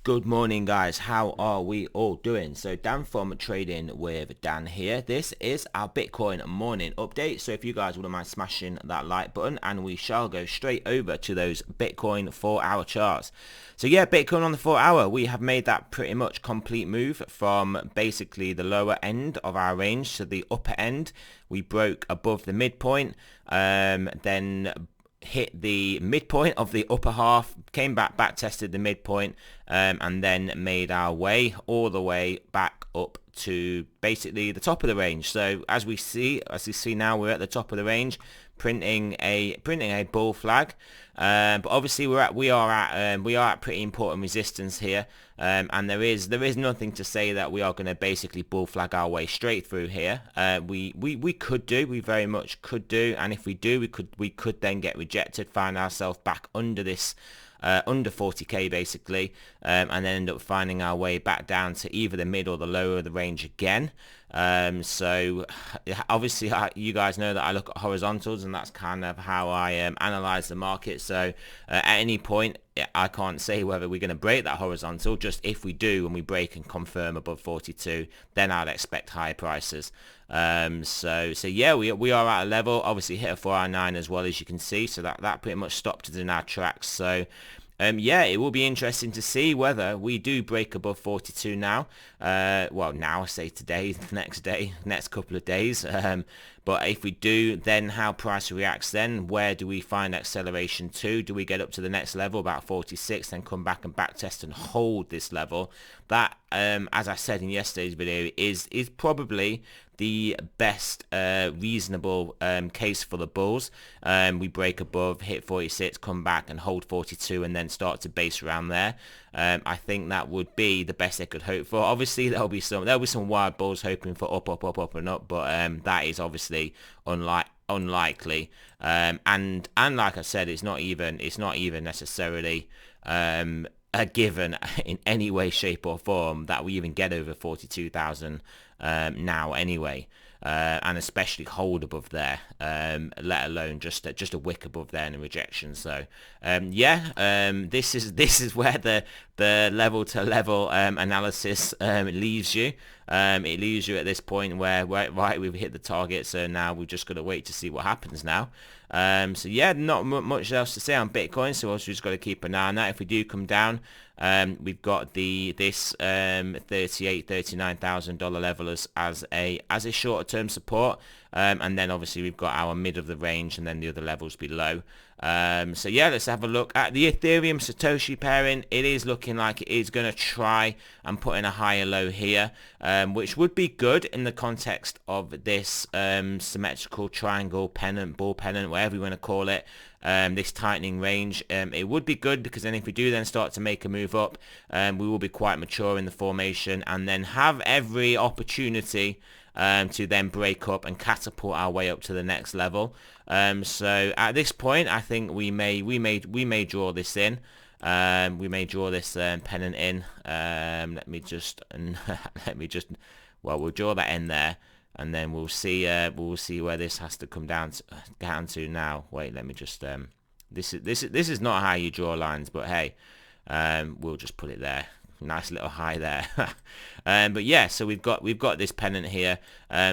Good morning, guys. How are we all doing? So Dan from Trading with Dan here. This is our Bitcoin morning update. So if you guys wouldn't mind smashing that like button, and we shall go straight over to those Bitcoin 4-hour charts. So yeah, Bitcoin on the 4-hour, we have made that pretty much complete move from basically the lower end of our range to the upper end. We broke above the midpoint, then hit the midpoint of the upper half, came back tested the midpoint, and then made our way all the way back up to basically the top of the range. So as you see now, we're at the top of the range, printing a bull flag, but obviously we are at pretty important resistance here, and there is nothing to say that we are going to basically bull flag our way straight through here. We very much could do, and if we do, we could then get rejected, find ourselves back under this under 40k basically, and then end up finding our way back down to either the mid or the lower of the range again. So obviously you guys know that I look at horizontals, and that's kind of how I analyze the market. So at any point I can't say whether we're going to break that horizontal. Just if we do and we break and confirm above 42, then I'd expect higher prices. So yeah, we are at a level, obviously hit a 409 as well, as you can see, so that pretty much stopped us in our tracks. So yeah, it will be interesting to see whether we do break above 42 now. Well, now I say today, next day, next couple of days. But if we do, then how price reacts then? Where do we find acceleration to? Do we get up to the next level, about 46, then come back and backtest and hold this level? That, as I said in yesterday's video, is probably the best reasonable case for the bulls. We break above, hit 46, come back and hold 42, and then start to base around there. I think that would be the best they could hope for. Obviously there'll be some wild bulls hoping for up and up, but that is obviously unlikely. And like I said, it's not even necessarily a given in any way, shape or form that we even get over 42,000 now anyway, and especially hold above there, let alone just a wick above there in a rejection. So yeah, this is where the level to level analysis leaves you. It leaves you at this point where right, we've hit the target, so now we've just got to wait to see what happens now. So yeah, not much else to say on Bitcoin, so also just got to keep an eye on that. If we do come down, we've got this $39,000 level as a shorter term support, and then obviously we've got our mid of the range and then the other levels below. So yeah, let's have a look at the Ethereum Satoshi pairing. It is looking like it is going to try and put in a higher low here, which would be good in the context of this symmetrical triangle pennant, bull pennant, whatever you want to call it, this tightening range. It would be good, because then if we do then start to make a move up, we will be quite mature in the formation and then have every opportunity to then break up and catapult our way up to the next level. So at this point, I think we may draw this in. We may draw this pennant in. Well, we'll draw that in there, and then we'll see where this has to come down to now. Wait, let me just this is not how you draw lines, but hey, we'll just put it there. Nice little high there. But yeah, so we've got this pennant here.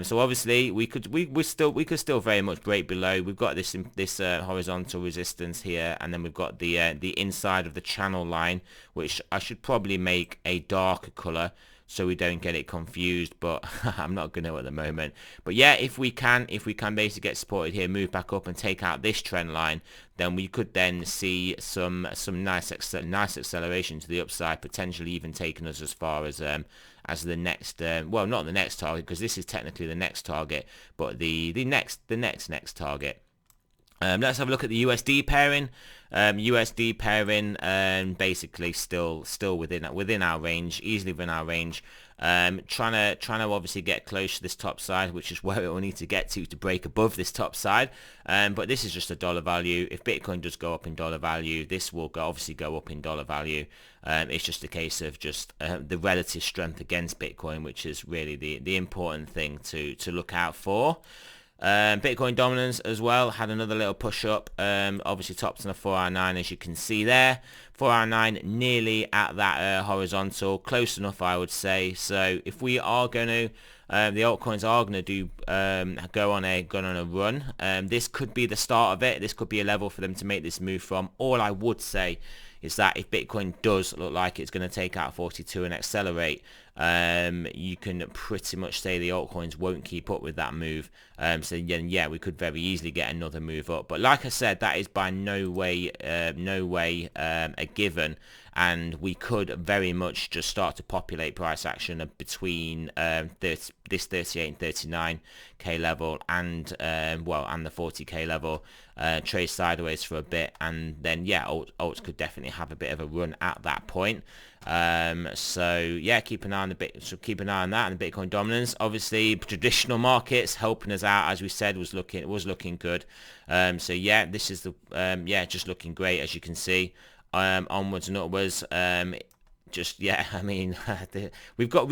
So obviously we could still very much break below. We've got this horizontal resistance here, and then we've got the inside of the channel line, which I should probably make a darker color so we don't get it confused, but I'm not going to at the moment. But yeah, if we can basically get supported here, move back up and take out this trend line, then we could then see some nice acceleration to the upside, potentially even taking us as far as the next well, not the next target, because this is technically the next target, but the next target. Let's have a look at the USD pairing. USD pairing, basically still within our range, easily within our range. Trying to obviously get close to this top side, which is where it will need to get to break above this top side. But this is just a dollar value. If Bitcoin does go up in dollar value, this will obviously go up in dollar value. It's just a case of just the relative strength against Bitcoin, which is really the important thing to look out for. Bitcoin dominance as well had another little push up, obviously topped on the 4-hour 9 as you can see there. 4-hour 9 nearly at that horizontal, close enough I would say. So if we are going to, the altcoins are going to do go on a run. This could be the start of it. This could be a level for them to make this move from. All I would say is that if Bitcoin does look like it's going to take out 42 and accelerate, you can pretty much say the altcoins won't keep up with that move. So yeah, we could very easily get another move up. But like I said, that is by no way a given. And we could very much just start to populate price action between this 38 and 39k level and and the 40k level, trade sideways for a bit, and then yeah, alts could definitely have a bit of a run at that point. So yeah, keep an eye on that and the Bitcoin dominance. Obviously, traditional markets helping us out, as we said, was looking good. So yeah, this is the just looking great, as you can see. Onwards and upwards. Just yeah, I mean, we've got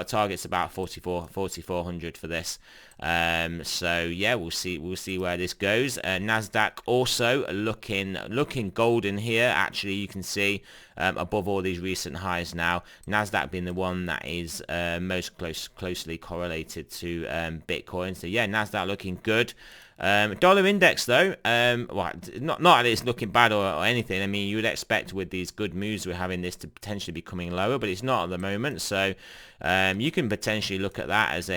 targets about 4,400 for this. So yeah, we'll see where this goes. Nasdaq also looking golden here. Actually, you can see above all these recent highs now. Nasdaq being the one that is most closely correlated to Bitcoin. So yeah, Nasdaq looking good. Dollar index though, not that it's looking bad or anything. I mean, you would expect with these good moves we're having this to potentially be coming lower, but it's not at the moment. So you can potentially look at that as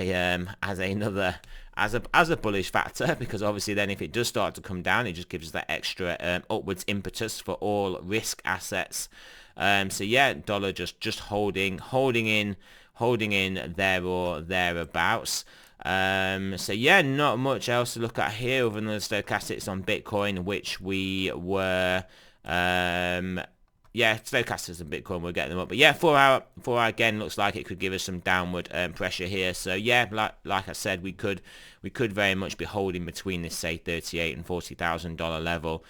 a bullish factor, because obviously then if it does start to come down, it just gives us that extra upwards impetus for all risk assets. So yeah, dollar just holding in there or thereabouts. So yeah, not much else to look at here other than the stochastics on Bitcoin, which we were stochastics on Bitcoin, we'll get them up. But yeah, 4 hour again looks like it could give us some downward pressure here. So yeah, like I said, we could very much be holding between this, say, $38,000 and $40,000 level,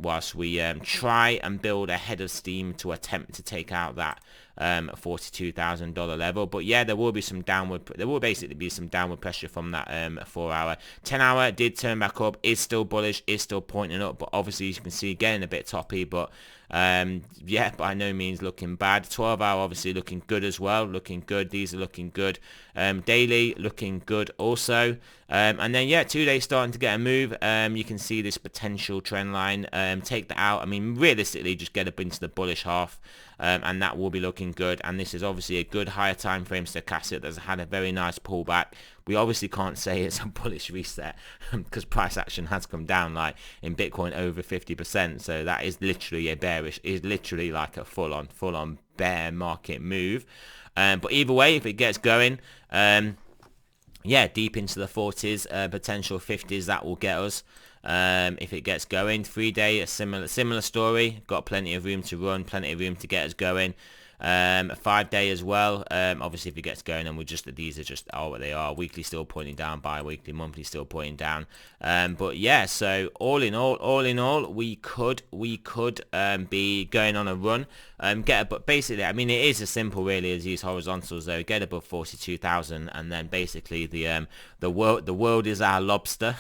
whilst we try and build a head of steam to attempt to take out that $42,000 level. But yeah, there will basically be some downward pressure from that 4 hour. 10 hour did turn back up, is still bullish, is still pointing up, but obviously as you can see, getting a bit toppy, but yeah, by no means looking bad. 12 hour obviously looking good as well, looking good. These are looking good. Daily looking good also. And then yeah, 2 days starting to get a move. You can see this potential trend line, take that out. I mean, realistically just get up into the bullish half, and that will be looking good. And this is obviously a good higher time frame stochastic that's had a very nice pullback. We obviously can't say it's a bullish reset because price action has come down, like in Bitcoin, over 50%. So that is literally a bearish, is literally like a full on bear market move. But either way, if it gets going, yeah, deep into the 40s, potential 50s, that will get us. If it gets going. 3 day, a similar story. Got plenty of room to run, plenty of room to get us going. 5 day as well. Obviously if it gets going, and these are just what they are. Weekly still pointing down, bi-weekly, monthly still pointing down. But yeah, so all in all, we could be going on a run. But basically, I mean, it is as simple really as these horizontals though. Get above 42,000, and then basically the world is our lobster.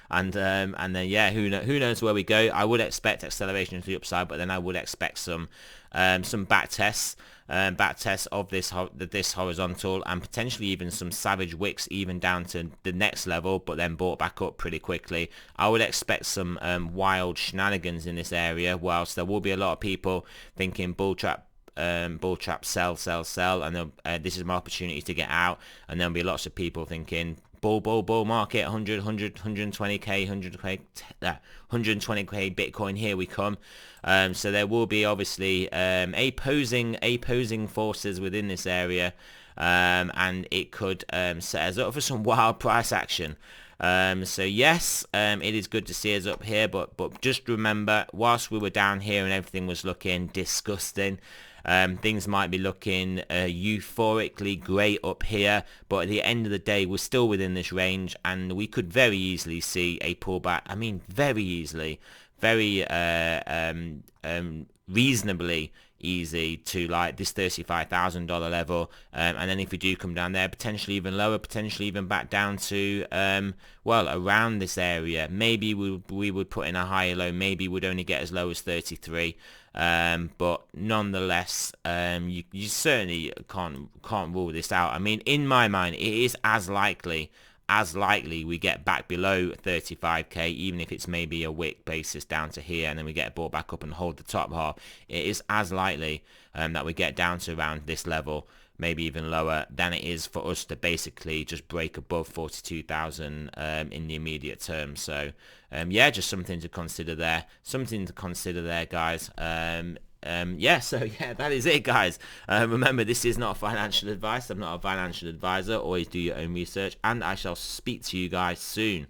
And then yeah, who knows where we go. I would expect acceleration to the upside, but then I would expect some back tests of this horizontal, and potentially even some savage wicks even down to the next level, but then brought back up pretty quickly. I would expect some wild shenanigans in this area, whilst there will be a lot of people thinking bull trap, sell, and this is my opportunity to get out, and there'll be lots of people thinking bull market, 120k Bitcoin, here we come. So there will be obviously opposing forces within this area, and it could set us up for some wild price action. So yes, it is good to see us up here, but just remember, whilst we were down here and everything was looking disgusting, things might be looking euphorically great up here, but at the end of the day, we're still within this range, and we could very easily see a pullback. I mean, very easily, very reasonably easy to like this $35,000 level, and then if we do come down there, potentially even lower, potentially even back down to well, around this area. Maybe we would put in a higher low, maybe we'd only get as low as 33, but nonetheless, you certainly can't rule this out. I mean, in my mind, it is as likely we get back below 35k, even if it's maybe a wick basis down to here, and then we get bought back up and hold the top half. It is as likely that we get down to around this level, maybe even lower, than it is for us to basically just break above 42,000 in the immediate term. So yeah, just something to consider there. Guys. Yeah, so yeah, that is it, guys. Remember, this is not financial advice. I'm not a financial advisor. Always do your own research, and I shall speak to you guys soon.